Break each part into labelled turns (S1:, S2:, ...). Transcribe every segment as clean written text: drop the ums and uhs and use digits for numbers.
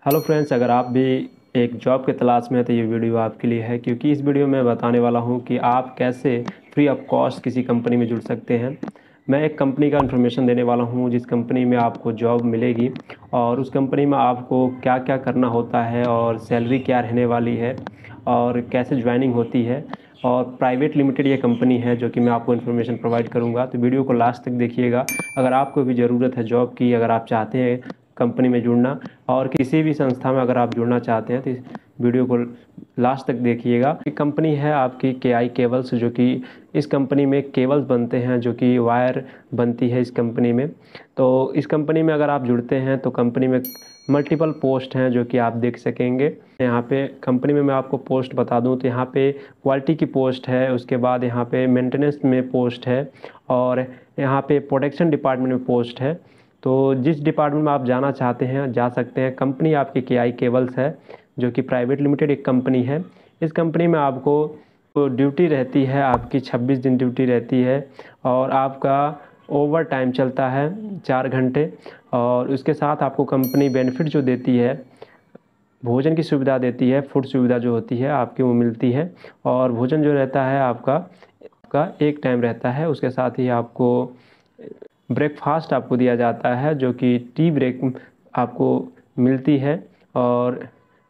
S1: Hello friends, अगर आप भी एक जॉब की तलाश में हैं तो ये वीडियो आपके लिए है, क्योंकि इस वीडियो में बताने वाला हूँ कि आप कैसे फ्री ऑफ कॉस्ट किसी कंपनी में जुड़ सकते हैं। मैं एक कंपनी का इन्फॉर्मेशन देने वाला हूँ जिस कंपनी में आपको जॉब मिलेगी और उस कंपनी में आपको क्या क्या करना होता है और सैलरी क्या रहने वाली है और कैसे ज्वाइनिंग होती है। और प्राइवेट लिमिटेड ये कंपनी है जो कि मैं आपको इन्फॉर्मेशन प्रोवाइड करूँगा, तो वीडियो को लास्ट तक देखिएगा। अगर आपको भी ज़रूरत है जॉब की, अगर आप चाहते हैं कंपनी में जुड़ना और किसी भी संस्था में अगर आप जुड़ना चाहते हैं तो इस वीडियो को लास्ट तक देखिएगा। ये कंपनी है आपकी KI केबल्स, जो कि इस कंपनी में केबल्स बनते हैं, जो कि वायर बनती है इस कंपनी में। तो इस कंपनी में अगर आप जुड़ते हैं तो कंपनी में मल्टीपल पोस्ट हैं जो कि आप देख सकेंगे। यहाँ पे कंपनी में मैं आपको पोस्ट बता दूं तो यहाँ पे क्वालिटी की पोस्ट है, उसके बाद यहाँ पे मेंटेनेंस में पोस्ट है और यहाँ पे प्रोडक्शन डिपार्टमेंट में पोस्ट है। तो जिस डिपार्टमेंट में आप जाना चाहते हैं जा सकते हैं। कंपनी आपकी KI केबल्स है जो कि प्राइवेट लिमिटेड एक कंपनी है। इस कंपनी में आपको ड्यूटी रहती है, आपकी 26 दिन ड्यूटी रहती है और आपका ओवर टाइम चलता है 4 घंटे। और उसके साथ आपको कंपनी बेनिफिट जो देती है, भोजन की सुविधा देती है, फूड सुविधा जो होती है आपकी वो मिलती है। और भोजन जो रहता है आपका एक टाइम रहता है। उसके साथ ही आपको ब्रेकफास्ट आपको दिया जाता है, जो कि टी ब्रेक आपको मिलती है। और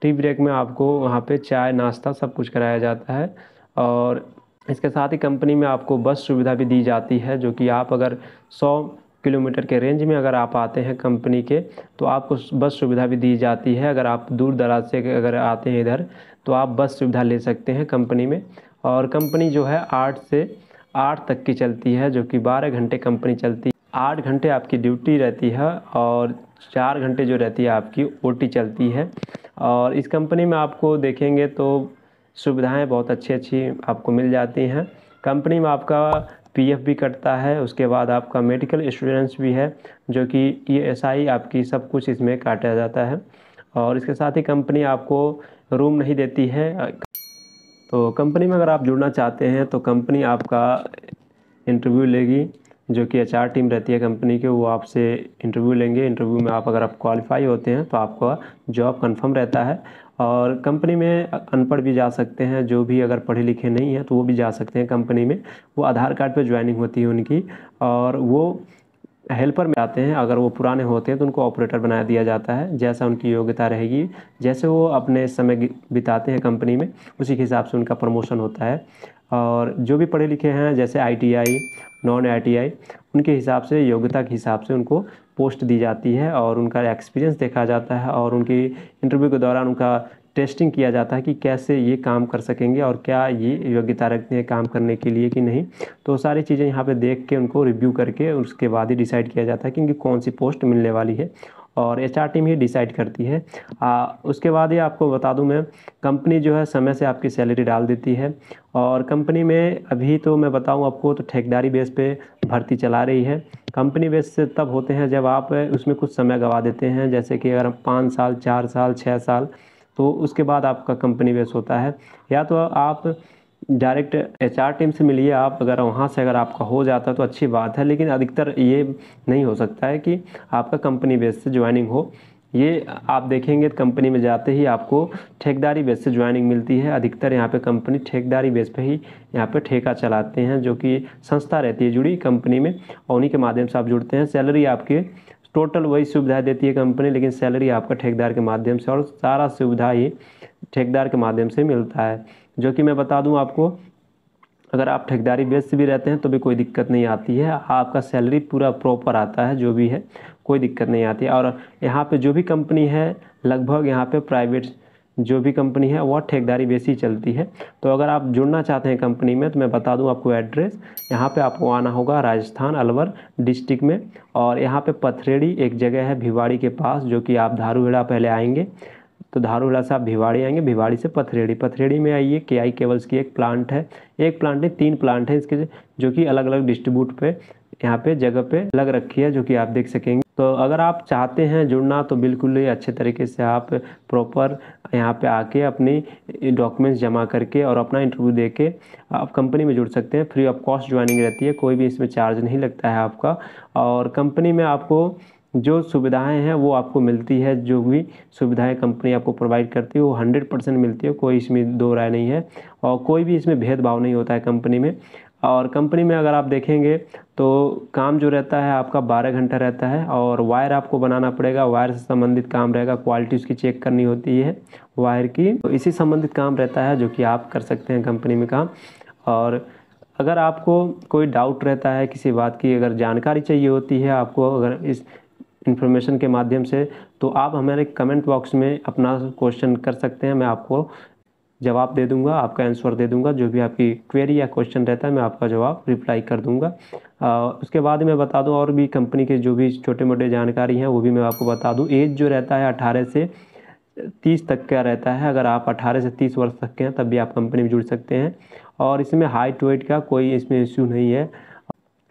S1: टी ब्रेक में आपको वहाँ पे चाय नाश्ता सब कुछ कराया जाता है। और इसके साथ ही कंपनी में आपको बस सुविधा भी दी जाती है, जो कि आप अगर 100 किलोमीटर के रेंज में अगर आप आते हैं कंपनी के तो आपको बस सुविधा भी दी जाती है। अगर आप दूर दराज से अगर आते हैं इधर तो आप बस सुविधा ले सकते हैं कंपनी में। और कंपनी जो है 8 से 8 तक की चलती है, जो कि 12 घंटे कंपनी चलती है। 8 घंटे आपकी ड्यूटी रहती है और 4 घंटे जो रहती है आपकी OT चलती है। और इस कंपनी में आपको देखेंगे तो सुविधाएं बहुत अच्छी अच्छी आपको मिल जाती हैं। कंपनी में आपका PF भी कटता है, उसके बाद आपका मेडिकल इंश्योरेंस भी है, जो कि ESI आपकी सब कुछ इसमें काटा जाता है। और इसके साथ ही कंपनी आपको रूम नहीं देती है। तो कंपनी में अगर आप जुड़ना चाहते हैं तो कंपनी आपका इंटरव्यू लेगी, जो कि HR टीम रहती है कंपनी के, वो आपसे इंटरव्यू लेंगे। इंटरव्यू में अगर आप क्वालिफाई होते हैं तो आपका जॉब कंफर्म रहता है। और कंपनी में अनपढ़ भी जा सकते हैं, जो भी अगर पढ़े लिखे नहीं हैं तो वो भी जा सकते हैं कंपनी में। वो आधार कार्ड पे ज्वाइनिंग होती है उनकी, और वो हेल्पर में आते हैं। अगर वो पुराने होते हैं तो उनको ऑपरेटर बना दिया जाता है, जैसा उनकी योग्यता रहेगी। जैसे वो अपने समय बिताते हैं कंपनी में उसी के हिसाब से उनका प्रमोशन होता है। और जो भी पढ़े लिखे हैं, जैसे ITI नॉन ITI, उनके हिसाब से योग्यता के हिसाब से उनको पोस्ट दी जाती है और उनका एक्सपीरियंस देखा जाता है। और उनकी इंटरव्यू के दौरान उनका टेस्टिंग किया जाता है कि कैसे ये काम कर सकेंगे और क्या ये योग्यता रखते हैं काम करने के लिए कि नहीं। तो सारी चीज़ें यहाँ पे देख के उनको रिव्यू करके उसके बाद ही डिसाइड किया जाता है कि इनकी कौन सी पोस्ट मिलने वाली है, और HR टीम ही डिसाइड करती है। उसके बाद ही आपको बता दूं मैं, कंपनी जो है समय से आपकी सैलरी डाल देती है। और कंपनी में अभी तो मैं बताऊं आपको तो ठेकेदारी बेस पे भर्ती चला रही है। कंपनी बेस से तब होते हैं जब आप उसमें कुछ समय गंवा देते हैं, जैसे कि अगर 5 साल 4 साल 6 साल, तो उसके बाद आपका कंपनी बेस होता है। या तो आप डायरेक्ट HR टीम से मिलिए, आप अगर वहाँ से अगर आपका हो जाता है तो अच्छी बात है, लेकिन अधिकतर ये नहीं हो सकता है कि आपका कंपनी बेस से ज्वाइनिंग हो। ये आप देखेंगे कंपनी में जाते ही आपको ठेकेदारी बेस से ज्वाइनिंग मिलती है। अधिकतर यहाँ पे कंपनी ठेकेदारी बेस पे ही यहाँ पे ठेका चलाते हैं, जो कि संस्था रहती है जुड़ी कंपनी में, और उन्हीं के माध्यम से आप जुड़ते हैं। सैलरी आपकी टोटल वही सुविधाएं देती है कंपनी, लेकिन सैलरी आपका ठेकेदार के माध्यम से, और सारा सुविधा ही ठेकेदार के माध्यम से मिलता है। जो कि मैं बता दूं आपको, अगर आप ठेकेदारी बेस से भी रहते हैं तो भी कोई दिक्कत नहीं आती है, आपका सैलरी पूरा प्रॉपर आता है, जो भी है कोई दिक्कत नहीं आती है। और यहाँ पे जो भी कंपनी है, लगभग यहाँ पे प्राइवेट जो भी कंपनी है वह ठेकेदारी बेस ही चलती है। तो अगर आप जुड़ना चाहते हैं कंपनी में तो मैं बता दूं आपको एड्रेस। यहाँ पे आपको आना होगा राजस्थान अलवर डिस्ट्रिक्ट में, और यहाँ पे पथरेड़ी एक जगह है भिवाड़ी के पास, जो कि आप धारूहेड़ा पहले आएंगे तो धारूहेड़ा से आप भिवाड़ी आएंगे, भिवाड़ी से पथरेड़ी, पथरेड़ी में आइए। KI केबल्स की एक प्लांट है, एक प्लांट नहीं 3 प्लांट है इसके, जो कि अलग अलग डिस्ट्रीब्यूट पे यहाँ पे जगह पे लग रखी है, जो कि आप देख सकेंगे। तो अगर आप चाहते हैं जुड़ना तो बिल्कुल ही अच्छे तरीके से आप प्रॉपर यहाँ पे आके अपनी डॉक्यूमेंट्स जमा करके और अपना इंटरव्यू दे के आप कंपनी में जुड़ सकते हैं। फ्री ऑफ कॉस्ट ज्वाइनिंग रहती है, कोई भी इसमें चार्ज नहीं लगता है आपका। और कंपनी में आपको जो सुविधाएं हैं वो आपको मिलती है, जो भी सुविधाएं कंपनी आपको प्रोवाइड करती है वो 100% मिलती है, कोई इसमें दो राय नहीं है और कोई भी इसमें भेदभाव नहीं होता है कंपनी में। और कंपनी में अगर आप देखेंगे तो काम जो रहता है आपका 12 घंटा रहता है और वायर आपको बनाना पड़ेगा, वायर से संबंधित काम रहेगा, क्वालिटी उसकी चेक करनी होती है वायर की, तो इसी संबंधित काम रहता है जो कि आप कर सकते हैं कंपनी में काम। और अगर आपको कोई डाउट रहता है किसी बात की, अगर जानकारी चाहिए होती है आपको अगर इस इन्फॉर्मेशन के माध्यम से, तो आप हमारे कमेंट बॉक्स में अपना क्वेश्चन कर सकते हैं, मैं आपको जवाब दे दूंगा, आपका आंसर दे दूंगा। जो भी आपकी क्वेरी या क्वेश्चन रहता है मैं आपका जवाब रिप्लाई कर दूंगा। उसके बाद मैं बता दूं और भी कंपनी के जो भी छोटे मोटे जानकारी हैं वो भी मैं आपको बता दूं। एज जो रहता है 18 से 30 तक का रहता है, अगर आप 18 से 30 वर्ष तक के हैं तब भी आप कंपनी में जुड़ सकते हैं। और इसमें हाइट वेट का कोई इसमें इश्यू नहीं है।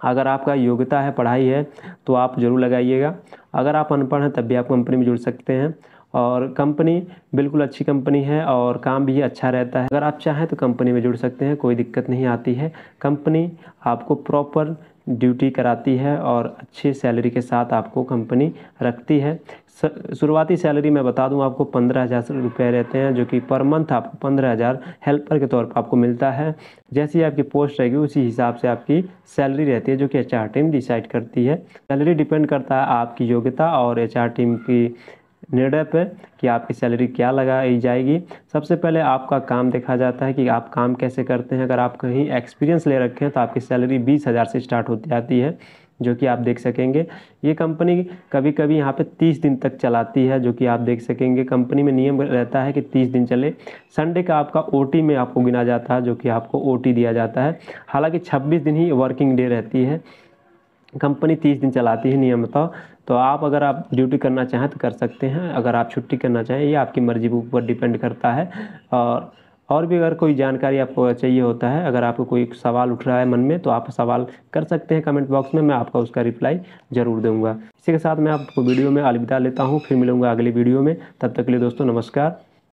S1: अगर आपका योग्यता है, पढ़ाई है तो आप ज़रूर लगाइएगा। अगर आप अनपढ़ हैं तब भी आप कंपनी में जुड़ सकते हैं। और कंपनी बिल्कुल अच्छी कंपनी है और काम भी अच्छा रहता है। अगर आप चाहें तो कंपनी में जुड़ सकते हैं, कोई दिक्कत नहीं आती है। कंपनी आपको प्रॉपर ड्यूटी कराती है और अच्छी सैलरी के साथ आपको कंपनी रखती है। शुरुआती सैलरी मैं बता दूं आपको 15,000 रुपये रहते हैं, जो कि पर मंथ आपको 15,000 हेल्पर के तौर पर आपको मिलता है। जैसी आपकी पोस्ट रहेगी उसी हिसाब से आपकी सैलरी रहती है, जो कि HR टीम डिसाइड करती है। सैलरी डिपेंड करता है आपकी योग्यता और HR टीम की निर्णय पे कि आपकी सैलरी क्या लगाई जाएगी। सबसे पहले आपका काम देखा जाता है कि आप काम कैसे करते हैं। अगर आप कहीं एक्सपीरियंस ले रखे हैं तो आपकी सैलरी 20,000 से स्टार्ट होती जाती है, जो कि आप देख सकेंगे। ये कंपनी कभी कभी यहाँ पे 30 दिन तक चलाती है, जो कि आप देख सकेंगे। कंपनी में नियम रहता है कि 30 दिन चले। संडे का आपका OT में आपको गिना जाता है, जो कि आपको OT दिया जाता है। हालांकि 26 दिन ही वर्किंग डे रहती है, कंपनी 30 दिन चलाती है नियमतः। तो आप अगर आप ड्यूटी करना चाहें तो कर सकते हैं, अगर आप छुट्टी करना चाहें ये आपकी मर्जी के ऊपर डिपेंड करता है। और भी अगर कोई जानकारी आपको चाहिए होता है, अगर आपको कोई सवाल उठ रहा है मन में तो आप सवाल कर सकते हैं कमेंट बॉक्स में, मैं आपका उसका रिप्लाई ज़रूर दूंगा। इसी के साथ मैं आपको वीडियो में अलविदा लेता हूँ, फिर मिलूंगा अगली वीडियो में। तब तक के लिए दोस्तों नमस्कार।